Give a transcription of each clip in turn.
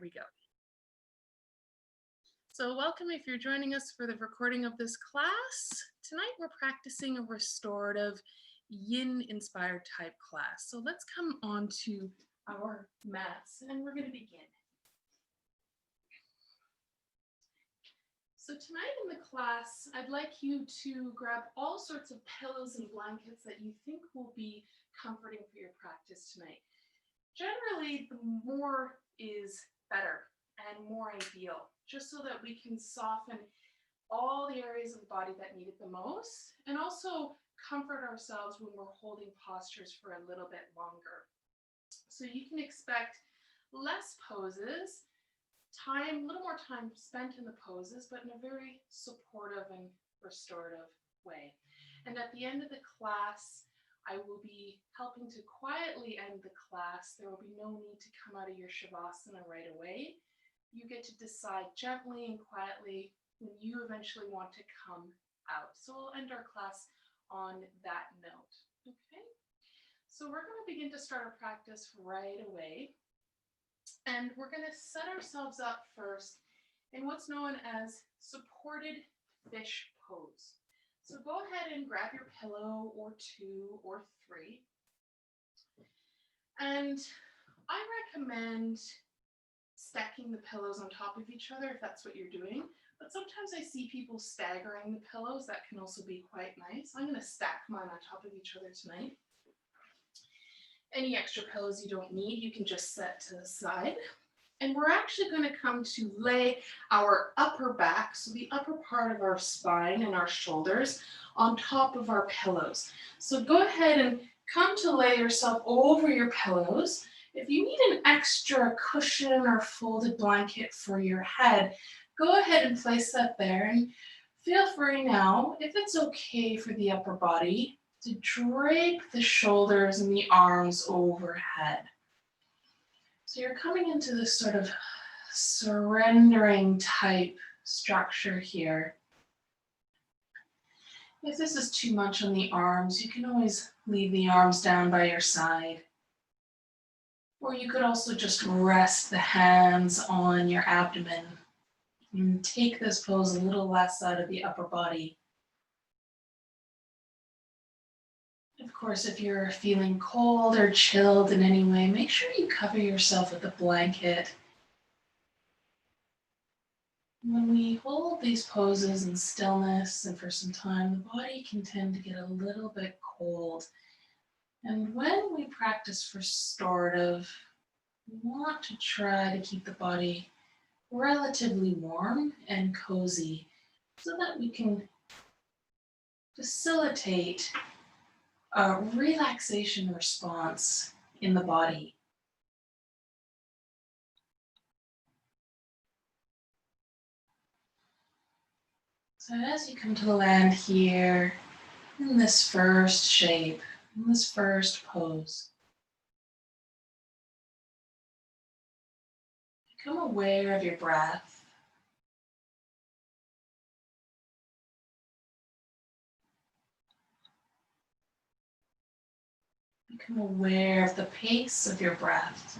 we go. So welcome if you're joining us for the recording of this class. Tonight we're practicing a restorative yin-inspired type class. So let's come on to our mats and we're going to begin. So tonight in the class, I'd like you to grab all sorts of pillows and blankets that you think will be comforting for your practice tonight. Generally, the more is better and more ideal, just so that we can soften all the areas of the body that need it the most, and also comfort ourselves when we're holding postures for a little bit longer. So you can expect less poses, a little more time spent in the poses, but in a very supportive and restorative way. And at the end of the class, I will be helping to quietly end the class. There will be no need to come out of your Shavasana right away. You get to decide gently and quietly when you eventually want to come out. So we'll end our class on that note, okay? So we're going to begin to start our practice right away. And we're going to set ourselves up first in what's known as supported fish pose. So go ahead and grab your pillow or two or three. And I recommend stacking the pillows on top of each other if that's what you're doing. But sometimes I see people staggering the pillows. That can also be quite nice. I'm going to stack mine on top of each other tonight. Any extra pillows you don't need, you can just set to the side. And we're actually going to come to lay our upper back, so the upper part of our spine and our shoulders, on top of our pillows. So go ahead and come to lay yourself over your pillows. If you need an extra cushion or folded blanket for your head, go ahead and place that there. And feel free now, if it's okay for the upper body, to drape the shoulders and the arms overhead. So you're coming into this sort of surrendering type structure here. If this is too much on the arms, you can always leave the arms down by your side. Or you could also just rest the hands on your abdomen and take this pose a little less out of the upper body. Of course, if you're feeling cold or chilled in any way, make sure you cover yourself with a blanket. When we hold these poses in stillness and for some time, the body can tend to get a little bit cold. And when we practice restorative, we want to try to keep the body relatively warm and cozy so that we can facilitate a relaxation response in the body. So as you come to land here in this first shape, in this first pose, become aware of your breath. Become aware of the pace of your breath.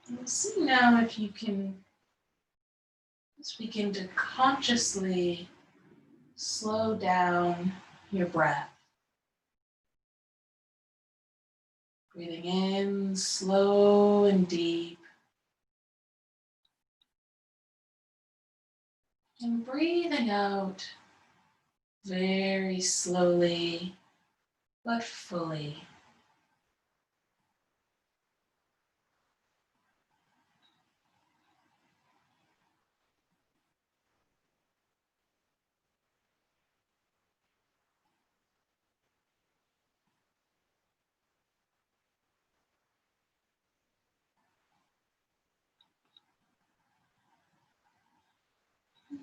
And see now if you can just begin to consciously slow down your breath. Breathing in slow and deep. And breathing out very slowly but fully.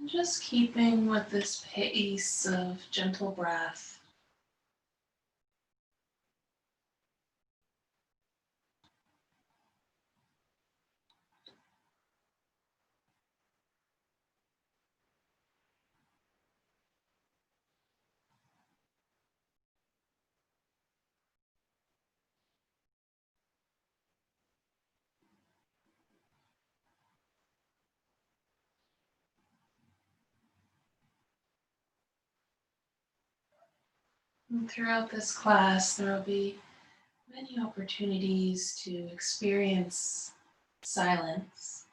Just keeping with this pace of gentle breath. And throughout this class, there will be many opportunities to experience silence.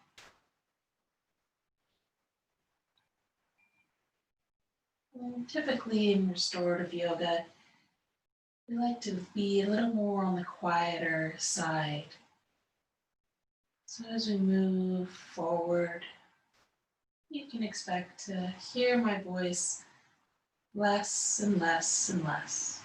And typically in restorative yoga, we like to be a little more on the quieter side. So as we move forward, you can expect to hear my voice less and less and less.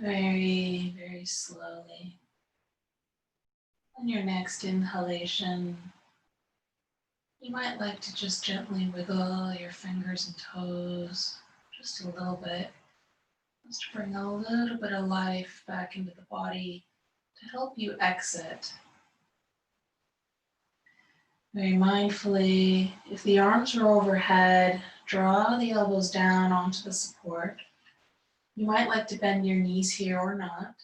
Very, very slowly. On your next inhalation, you might like to just gently wiggle your fingers and toes just a little bit, just to bring a little bit of life back into the body to help you exit. Very mindfully, if the arms are overhead, draw the elbows down onto the support. You might like to bend your knees here or not.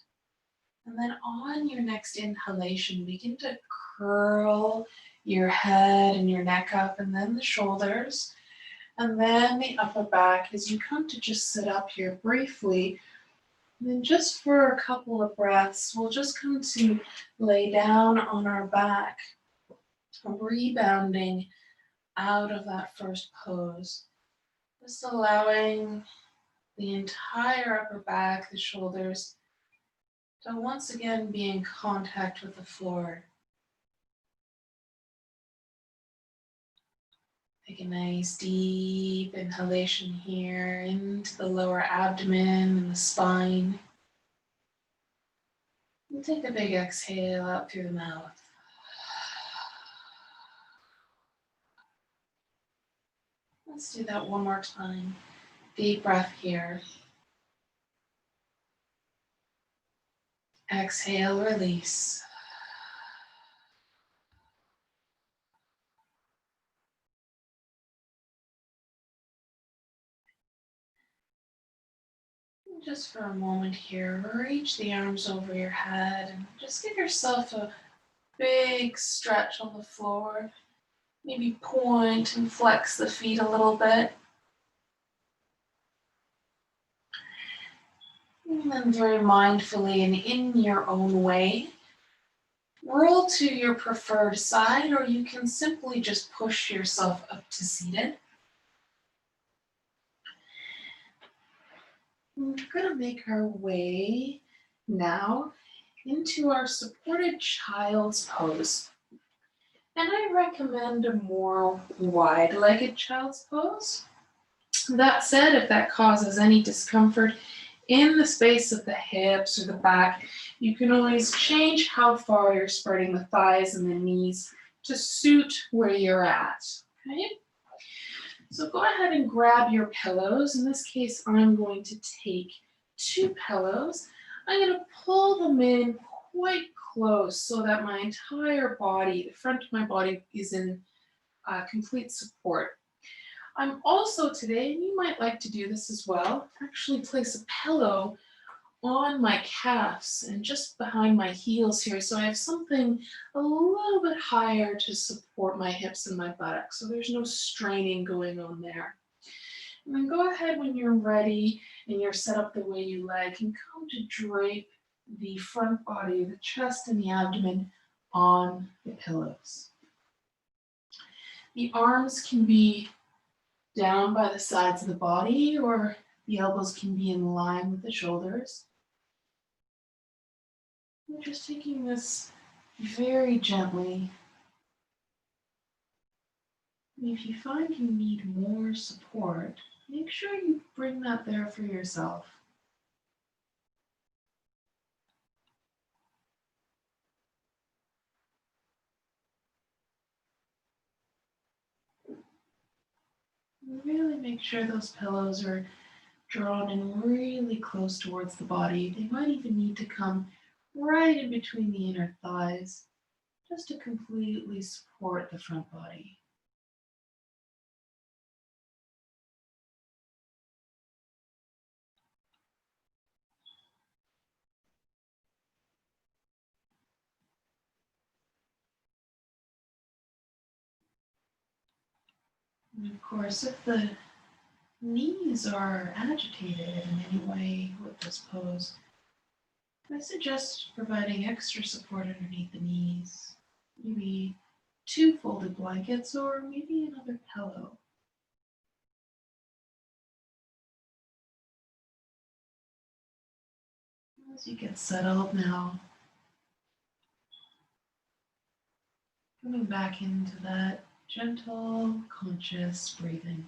And then on your next inhalation, begin to curl your head and your neck up, and then the shoulders, and then the upper back as you come to just sit up here briefly. And then just for a couple of breaths, we'll just come to lay down on our back, rebounding out of that first pose. Just allowing the entire upper back, the shoulders, to once again be in contact with the floor. Take a nice deep inhalation here into the lower abdomen and the spine. And take a big exhale out through the mouth. Let's do that one more time. Deep breath here. Exhale, release. Just for a moment here, reach the arms over your head and just give yourself a big stretch on the floor. Maybe point and flex the feet a little bit. And then very mindfully and in your own way, roll to your preferred side, or you can simply just push yourself up to seated. We're going to make our way now into our supported child's pose. And I recommend a more wide-legged child's pose. That said, if that causes any discomfort in the space of the hips or the back, you can always change how far you're spreading the thighs and the knees to suit where you're at, okay? So go ahead and grab your pillows. In this case, I'm going to take 2 pillows. I'm going to pull them in quite close so that my entire body, the front of my body, is in complete support. I'm also today, and you might like to do this as well, actually place a pillow on my calves and just behind my heels here. So I have something a little bit higher to support my hips and my buttocks. So there's no straining going on there. And then go ahead when you're ready and you're set up the way you like and come to drape the front body, the chest and the abdomen on the pillows. The arms can be down by the sides of the body, or the elbows can be in line with the shoulders. We're just taking this very gently. And if you find you need more support, make sure you bring that there for yourself. Really make sure those pillows are drawn in really close towards the body. They might even need to come right in between the inner thighs just to completely support the front body. And of course, if the knees are agitated in any way with this pose, I suggest providing extra support underneath the knees. Maybe 2 folded blankets or maybe another pillow. As you get settled now, coming back into that gentle, conscious breathing.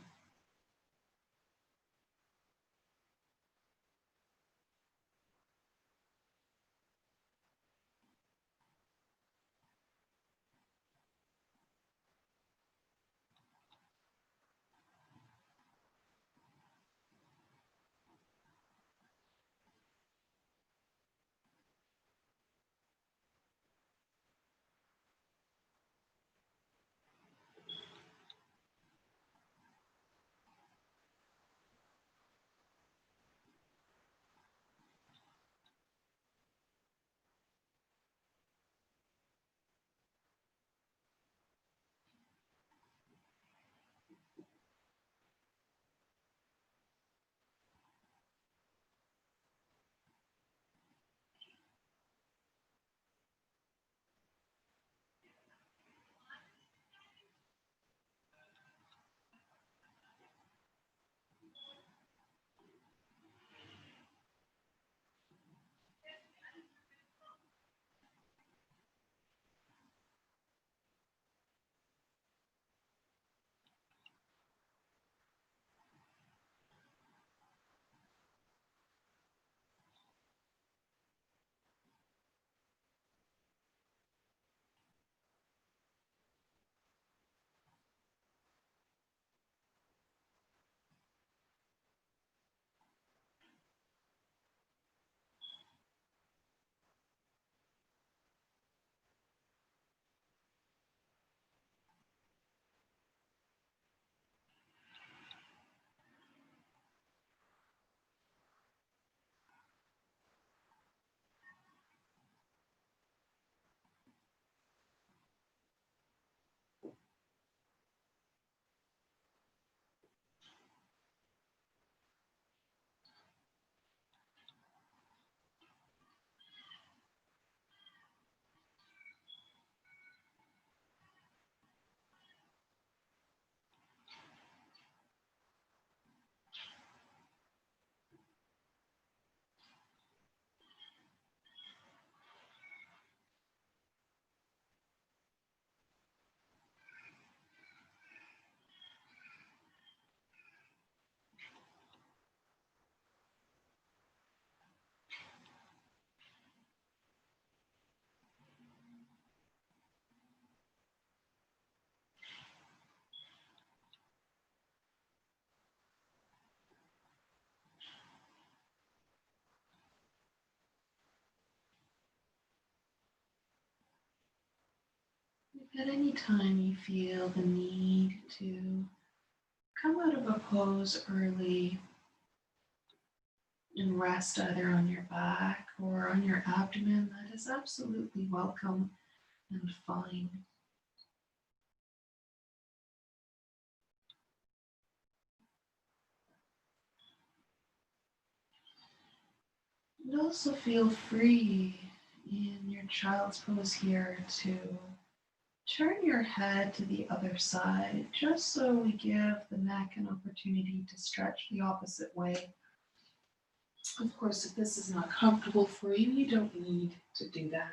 At any time you feel the need to come out of a pose early and rest either on your back or on your abdomen, that is absolutely welcome and fine. And also feel free in your child's pose here to turn your head to the other side, just so we give the neck an opportunity to stretch the opposite way. Of course, if this is not comfortable for you, you don't need to do that.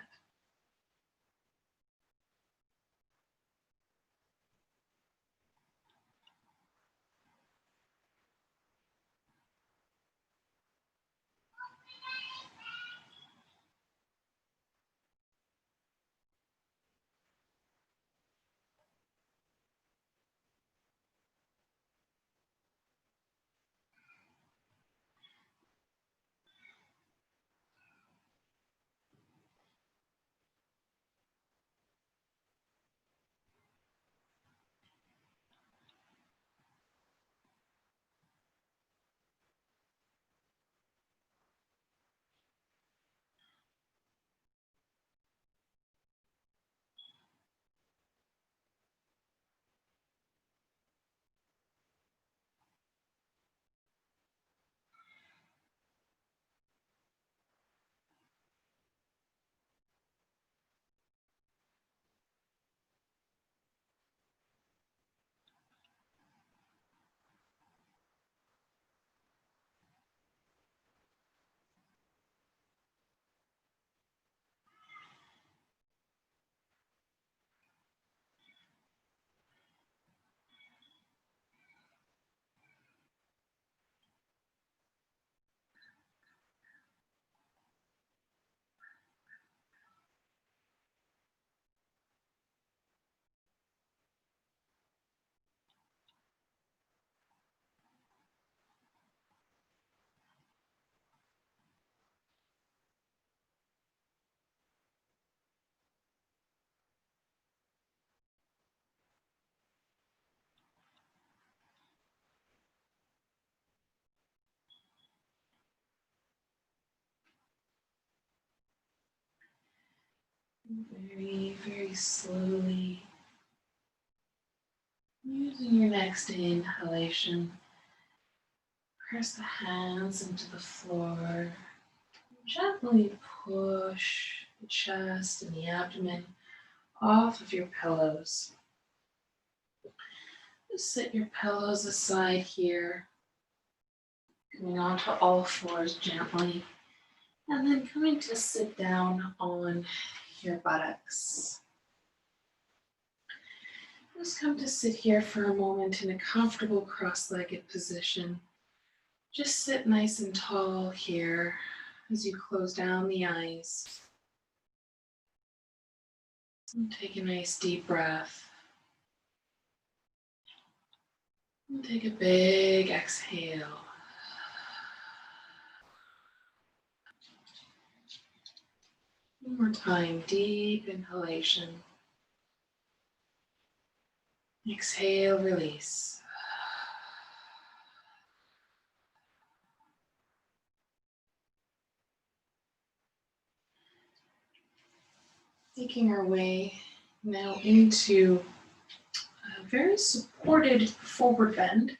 Very, very slowly, using your next inhalation, press the hands into the floor. Gently push the chest and the abdomen off of your pillows. Just set your pillows aside here, coming onto all fours gently, and then coming to sit down on your buttocks. Just come to sit here for a moment in a comfortable cross-legged position. Just sit nice and tall here as you close down the eyes. And take a nice deep breath. And take a big exhale. One more time, deep inhalation. Exhale, release. Making our way now into a very supported forward bend,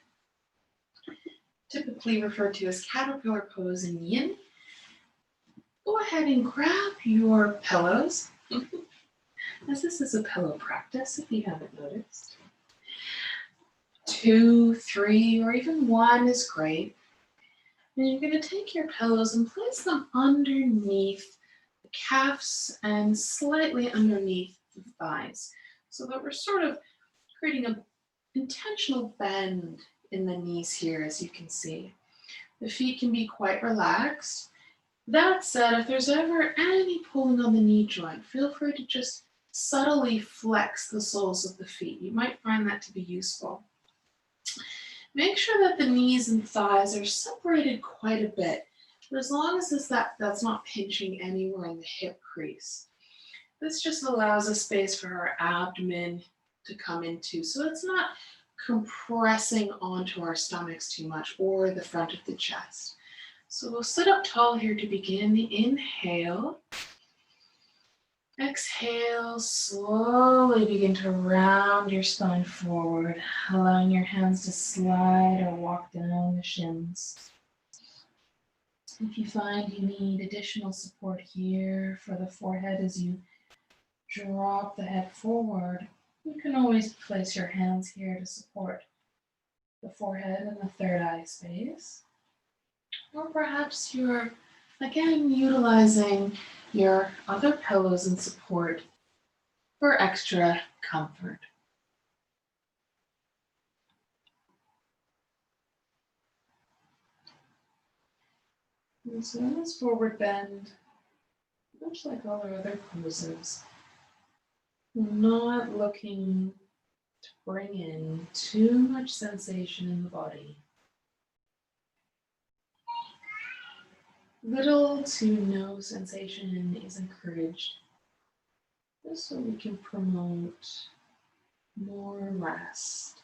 typically referred to as caterpillar pose in yin. Go ahead and grab your pillows, as this is a pillow practice if you haven't noticed. 2, 3, or even 1 is great. And you're going to take your pillows and place them underneath the calves and slightly underneath the thighs, so that we're sort of creating an intentional bend in the knees here, as you can see. The feet can be quite relaxed. That said, if there's ever any pulling on the knee joint, feel free to just subtly flex the soles of the feet. You might find that to be useful. Make sure that the knees and thighs are separated quite a bit, but as long as that's not pinching anywhere in the hip crease. This just allows a space for our abdomen to come into, so it's not compressing onto our stomachs too much or the front of the chest. So we'll sit up tall here to begin. Inhale. Exhale, slowly begin to round your spine forward, allowing your hands to slide or walk down the shins. If you find you need additional support here for the forehead as you drop the head forward, you can always place your hands here to support the forehead and the third eye space. Or perhaps you're, again, utilizing your other pillows and support for extra comfort. And so in this forward bend, much like all our other poses, not looking to bring in too much sensation in the body. Little to no sensation is encouraged, just so we can promote more rest.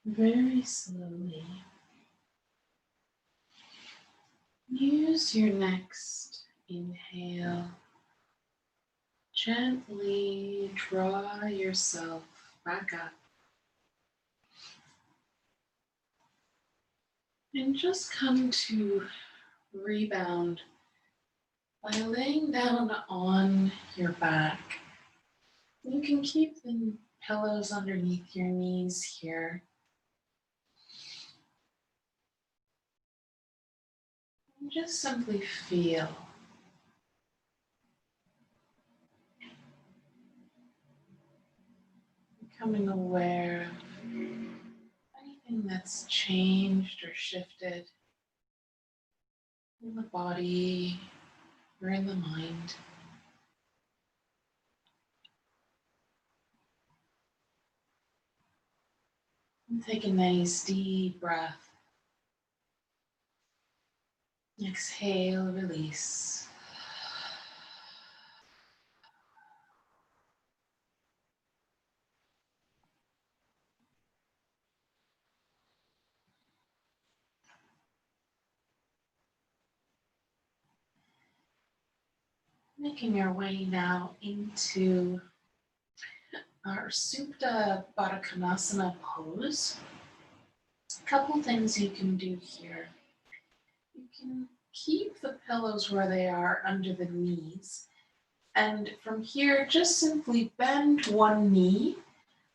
Very slowly. Use your next inhale. Gently draw yourself back up. And just come to rebound by laying down on your back. You can keep the pillows underneath your knees here. And just simply feel. Becoming aware of anything that's changed or shifted in the body or in the mind. And take a nice deep breath. Exhale, release. Making our way now into our Supta Baddha Konasana pose. A couple things you can do here. You can keep the pillows where they are under the knees. And from here, just simply bend one knee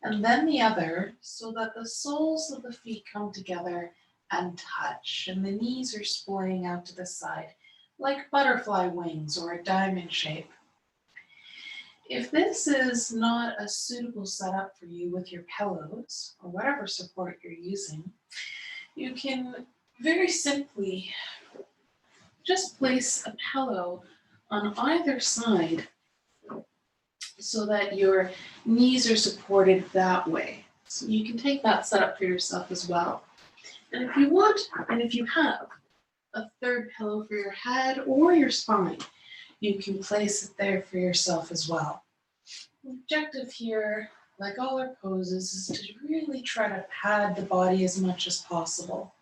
and then the other so that the soles of the feet come together and touch. And the knees are splaying out to the side like butterfly wings or a diamond shape. If this is not a suitable setup for you with your pillows or whatever support you're using, you can very simply just place a pillow on either side so that your knees are supported that way. So you can take that setup for yourself as well. And if you want, and if you have a third pillow for your head or your spine, you can place it there for yourself as well. The objective here, like all our poses, is to really try to pad the body as much as possible.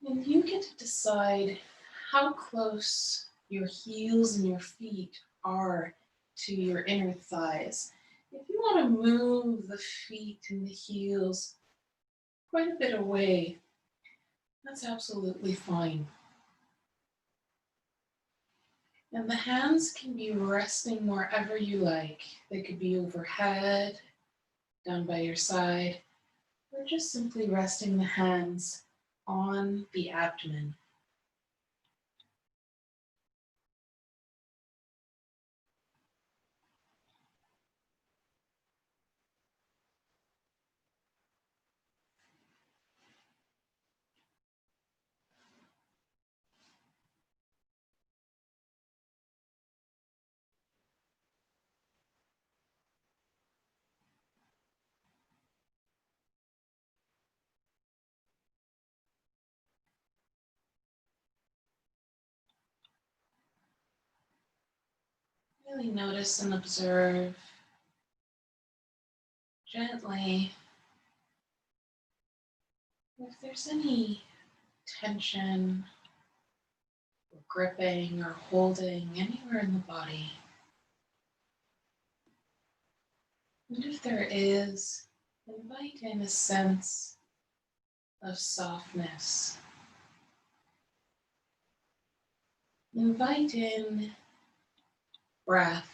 And you get to decide how close your heels and your feet are to your inner thighs. If you want to move the feet and the heels quite a bit away, that's absolutely fine. And the hands can be resting wherever you like. They could be overhead, down by your side, or just simply resting the hands on the abdomen. Really notice and observe gently if there's any tension or gripping or holding anywhere in the body. And if there is, invite in a sense of softness. Invite in breath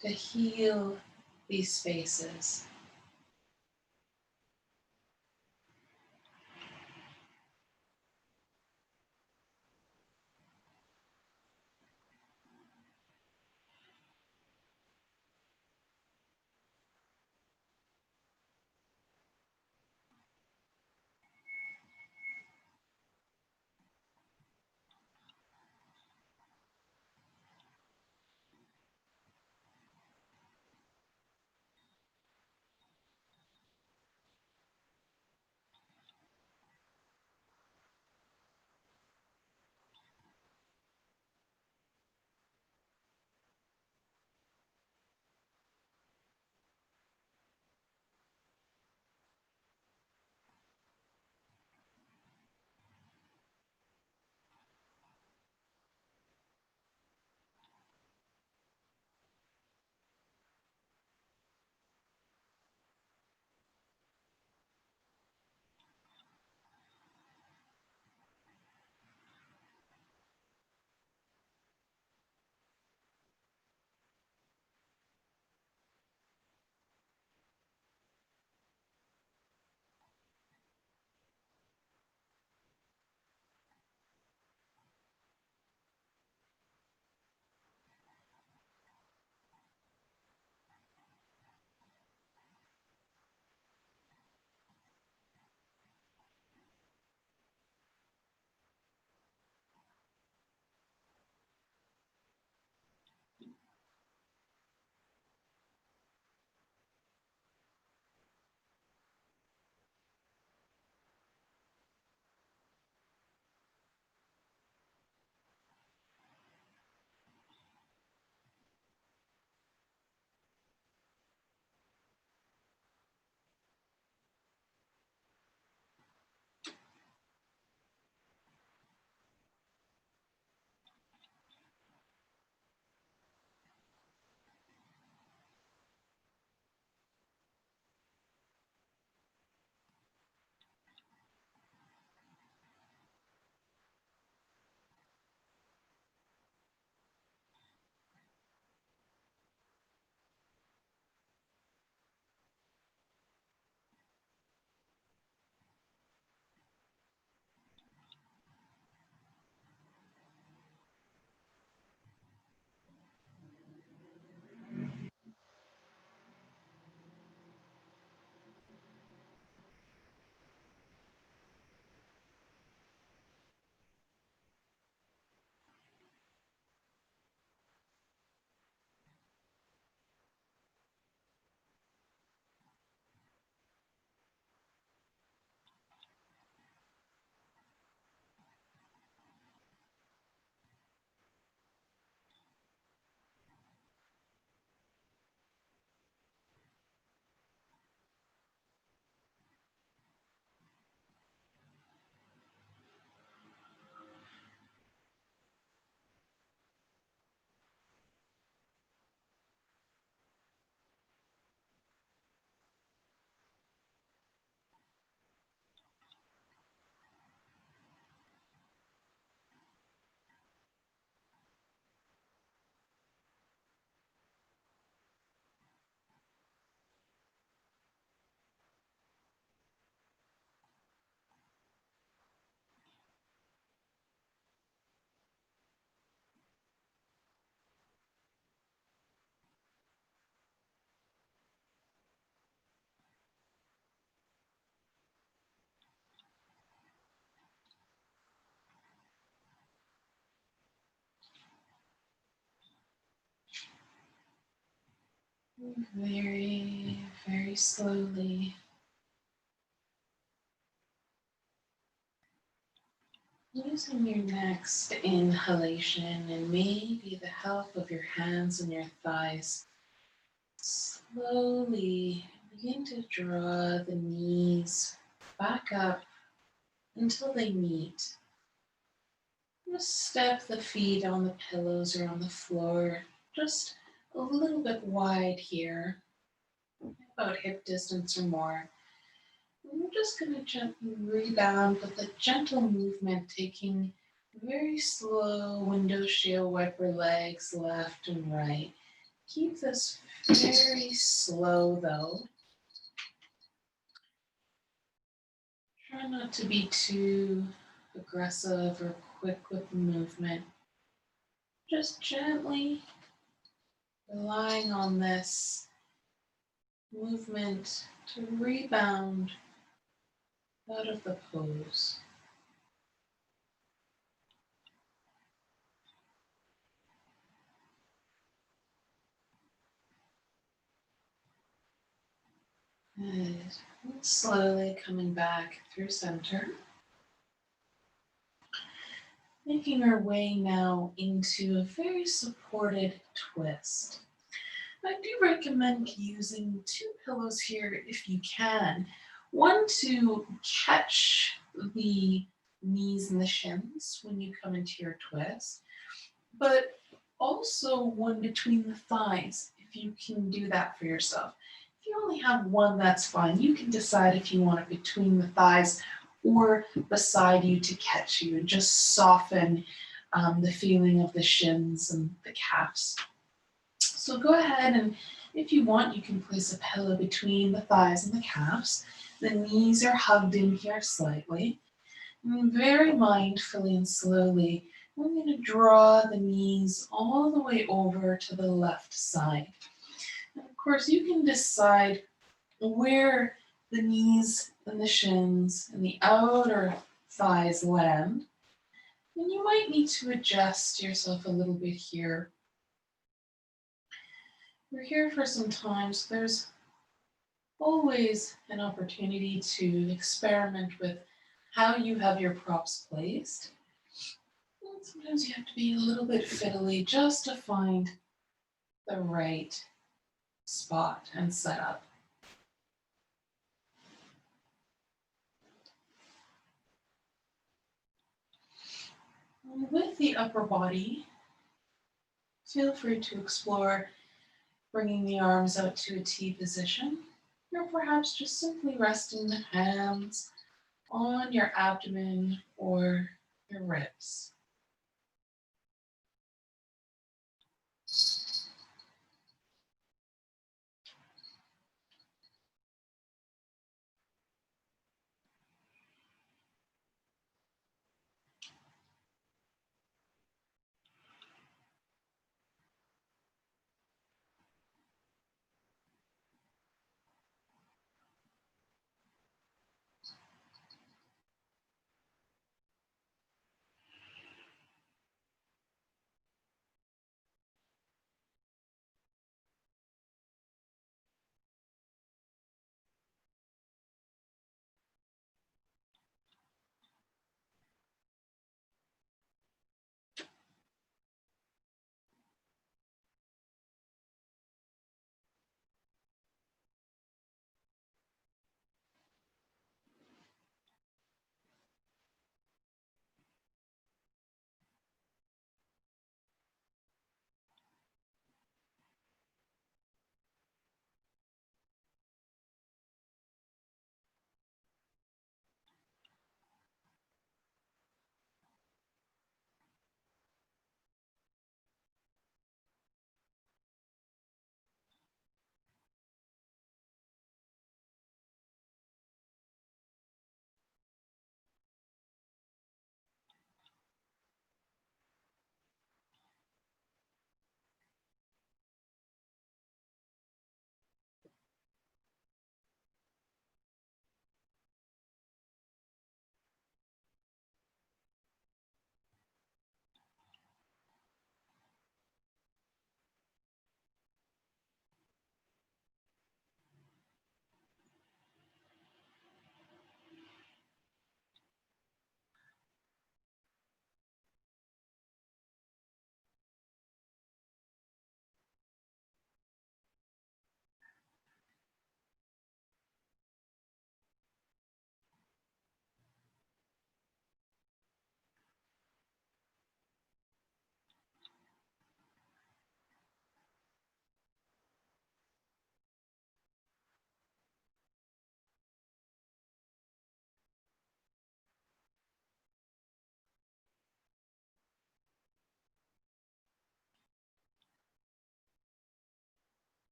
to heal these spaces. Very, very slowly. Using your next inhalation and maybe the help of your hands and your thighs, slowly begin to draw the knees back up until they meet. Just step the feet on the pillows or on the floor, just a little bit wide here, about hip distance or more. And we're just going to gently rebound with a gentle movement, taking very slow windshield wiper legs left and right. Keep this very slow though. Try not to be too aggressive or quick with the movement. Just gently relying on this movement to rebound out of the pose. Good. And slowly coming back through center. Making our way now into a very supported twist. I do recommend using two pillows here if you can. One to catch the knees and the shins when you come into your twist, but also one between the thighs if you can do that for yourself. If you only have one, that's fine. You can decide if you want it between the thighs or beside you to catch you and just soften the feeling of the shins and the calves. So go ahead and if you want, you can place a pillow between the thighs and the calves. The knees are hugged in here slightly. And very mindfully and slowly, I'm going to draw the knees all the way over to the left side. And of course, you can decide where the knees and the shins and the outer thighs land. And you might need to adjust yourself a little bit here. We're here for some time, so there's always an opportunity to experiment with how you have your props placed. And sometimes you have to be a little bit fiddly just to find the right spot and setup. And with the upper body, feel free to explore bringing the arms out to a T position, or perhaps just simply resting the hands on your abdomen or your ribs.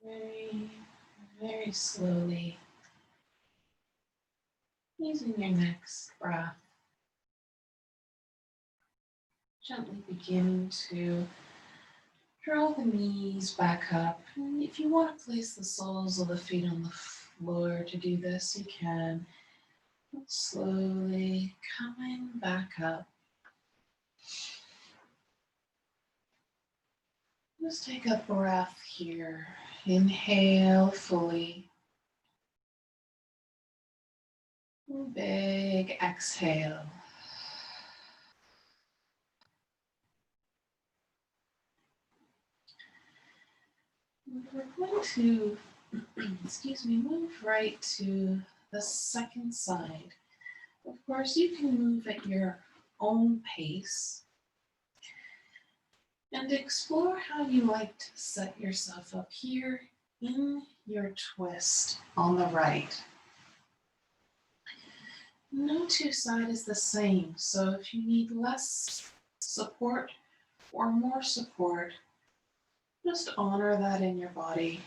Very, very slowly, using your next breath, gently begin to draw the knees back up. And if you want to place the soles of the feet on the floor to do this, you can. Slowly coming back up. Just take a breath here. Inhale fully. Big exhale. We're going to, move right to the second side. Of course, you can move at your own pace and explore how you like to set yourself up here in your twist on the right. No two side is the same, so if you need less support or more support, just honor that in your body.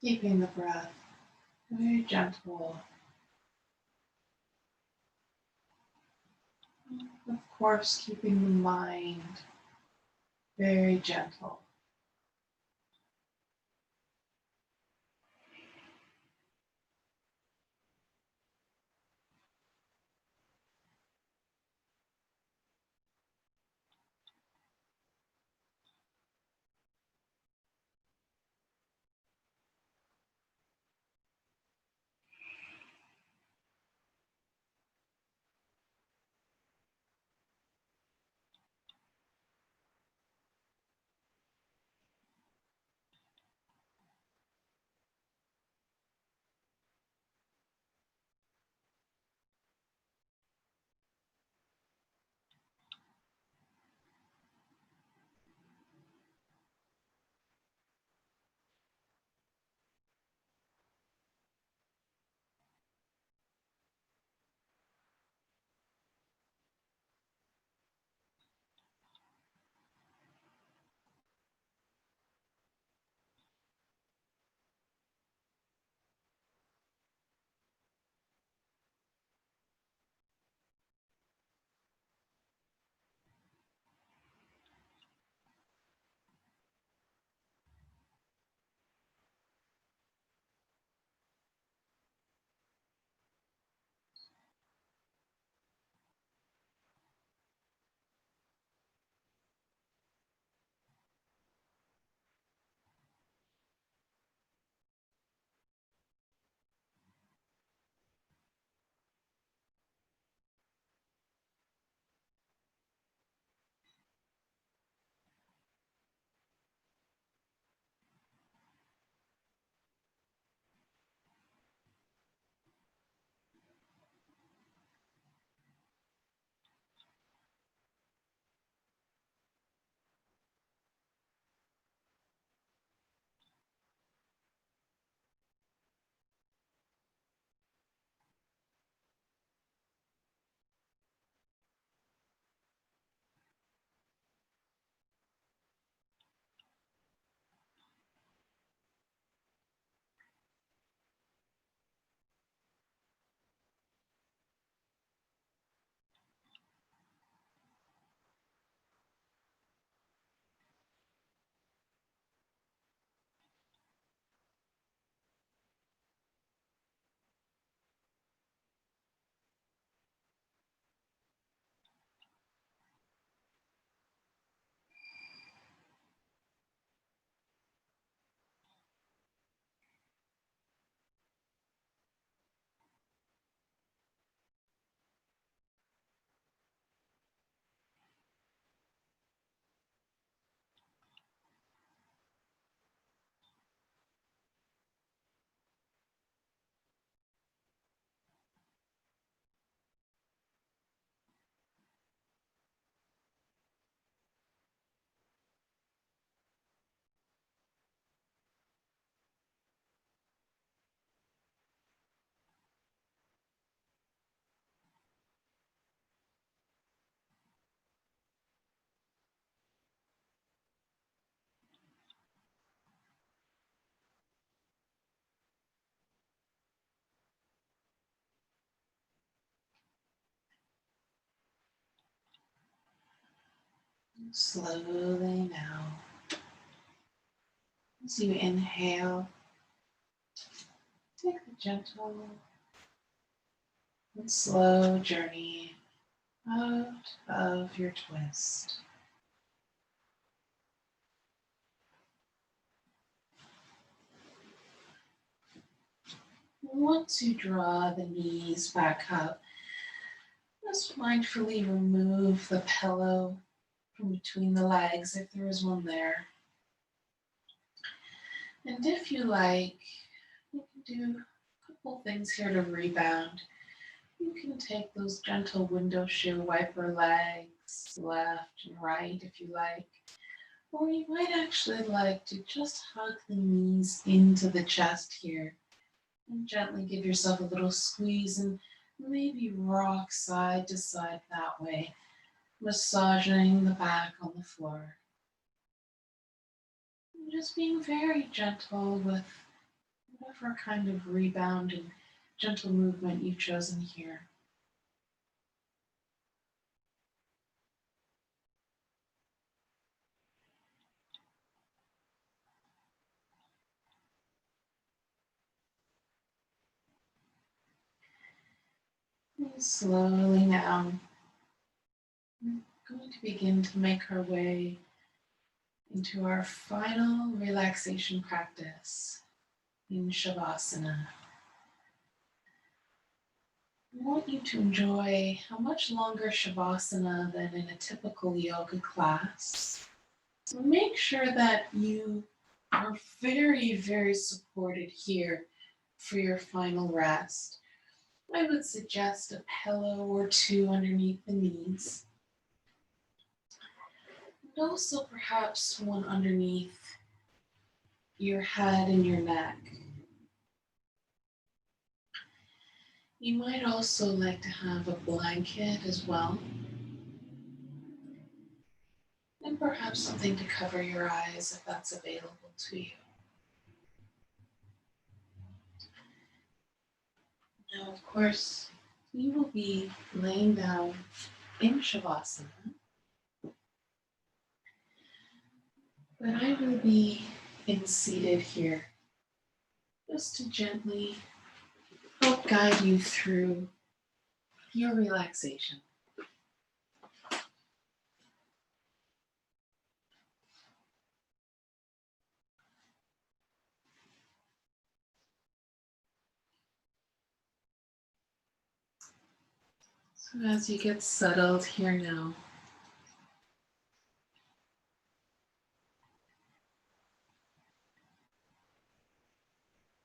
Keeping the breath very gentle. Of course, keeping the mind very gentle. Slowly now, as you inhale, take the gentle and slow journey out of your twist. Once you draw the knees back up, just mindfully remove the pillow from between the legs if there is one there. And if you like, you can do a couple things here to rebound. You can take those gentle window shoe wiper legs left and right if you like. Or you might actually like to just hug the knees into the chest here and gently give yourself a little squeeze and maybe rock side to side that way, massaging the back on the floor. And just being very gentle with whatever kind of rebound and gentle movement you've chosen here. And slowly now, we're going to begin to make our way into our final relaxation practice in Shavasana. I want you to enjoy a much longer Shavasana than in a typical yoga class. So make sure that you are very, very supported here for your final rest. I would suggest a pillow or two underneath the knees. And also perhaps one underneath your head and your neck. You might also like to have a blanket as well. And perhaps something to cover your eyes if that's available to you. Now, of course, you will be laying down in Shavasana, but I will be seated here just to gently help guide you through your relaxation. So as you get settled here now,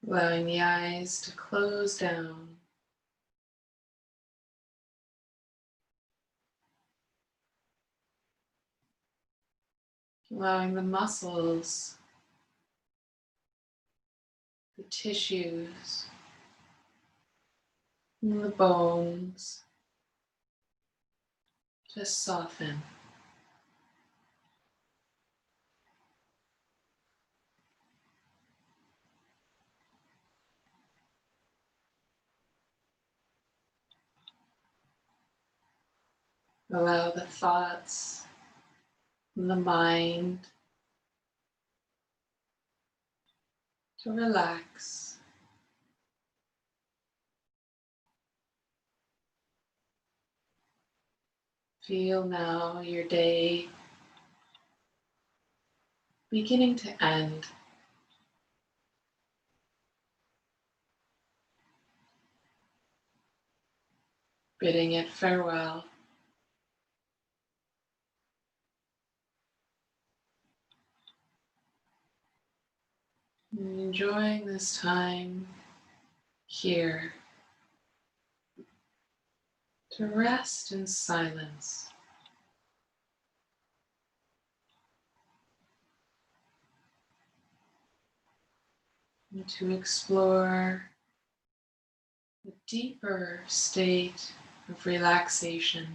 allowing the eyes to close down, allowing the muscles, the tissues, and the bones to soften. Allow the thoughts and the mind to relax. Feel now your day beginning to end. Bidding it farewell. And enjoying this time here to rest in silence. And to explore a deeper state of relaxation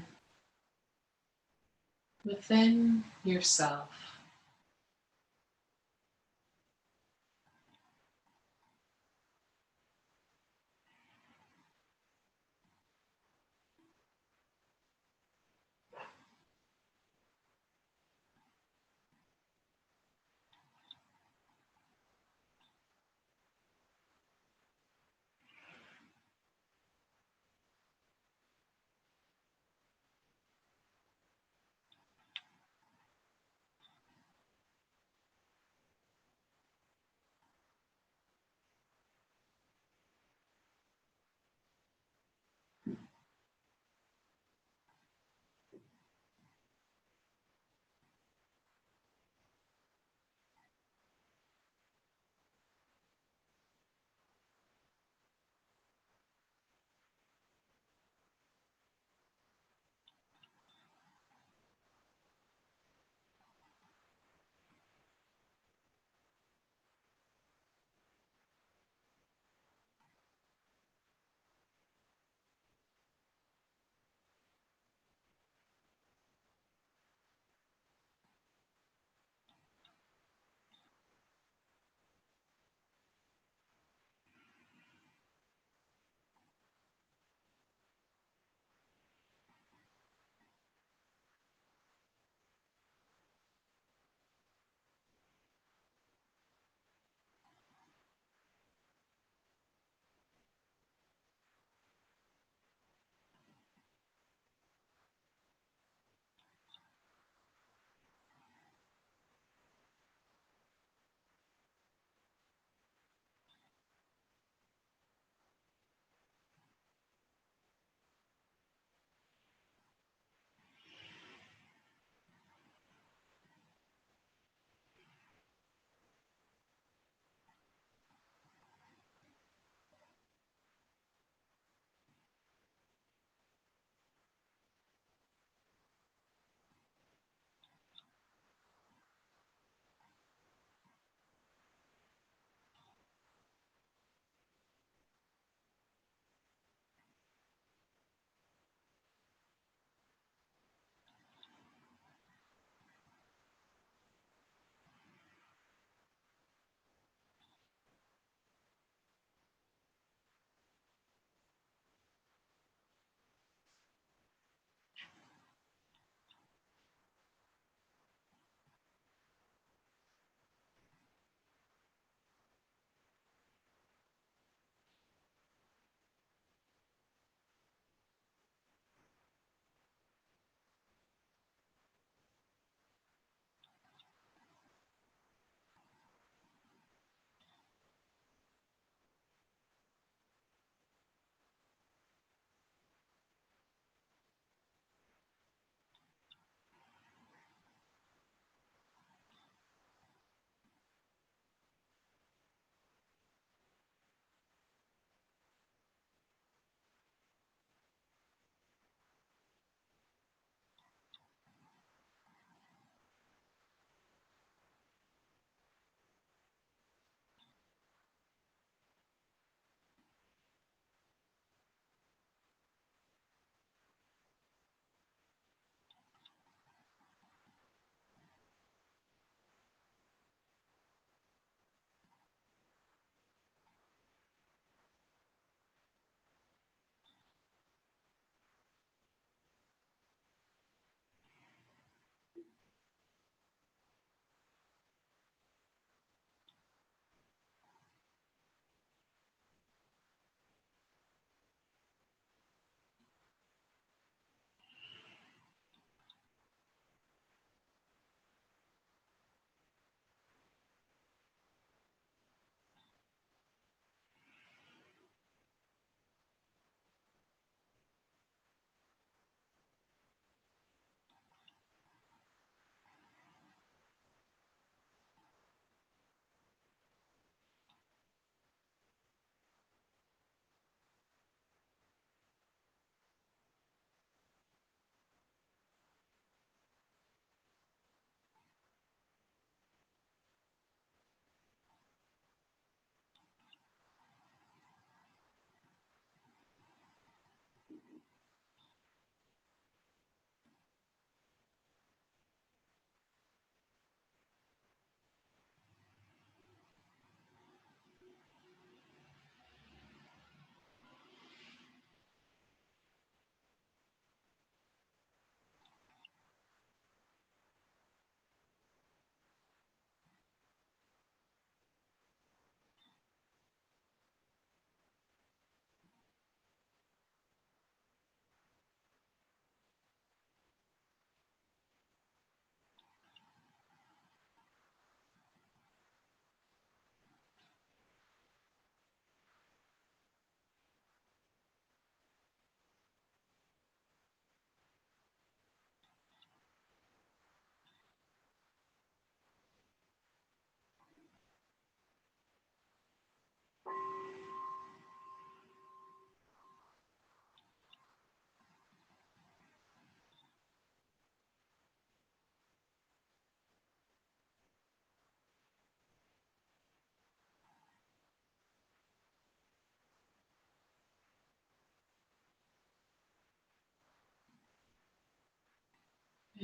within yourself.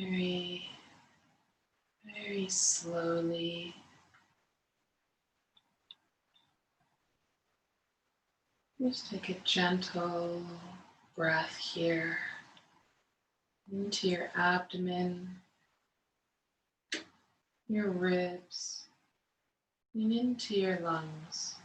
very, very slowly. Just take a gentle breath here into your abdomen, your ribs, and into your lungs.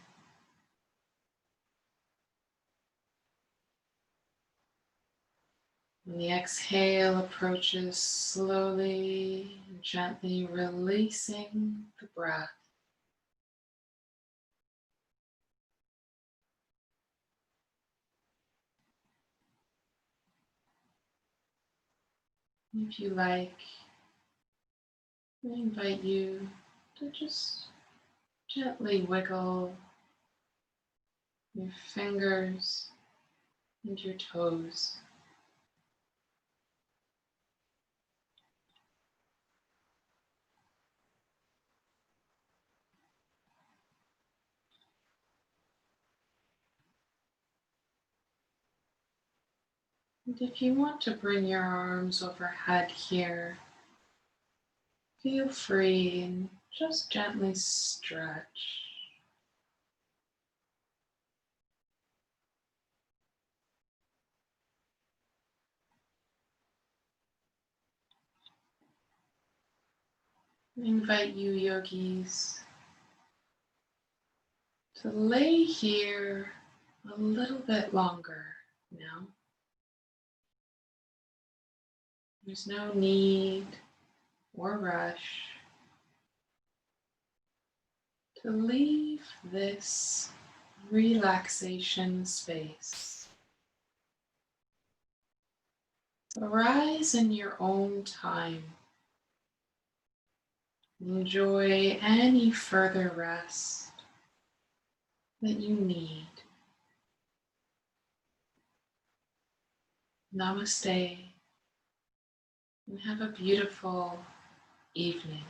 When the exhale approaches, slowly and gently releasing the breath. If you like, I invite you to just gently wiggle your fingers and your toes. And if you want to bring your arms overhead here, feel free and just gently stretch. I invite you, yogis, to lay here a little bit longer now. There's no need or rush to leave this relaxation space. Arise in your own time. Enjoy any further rest that you need. Namaste, and have a beautiful evening.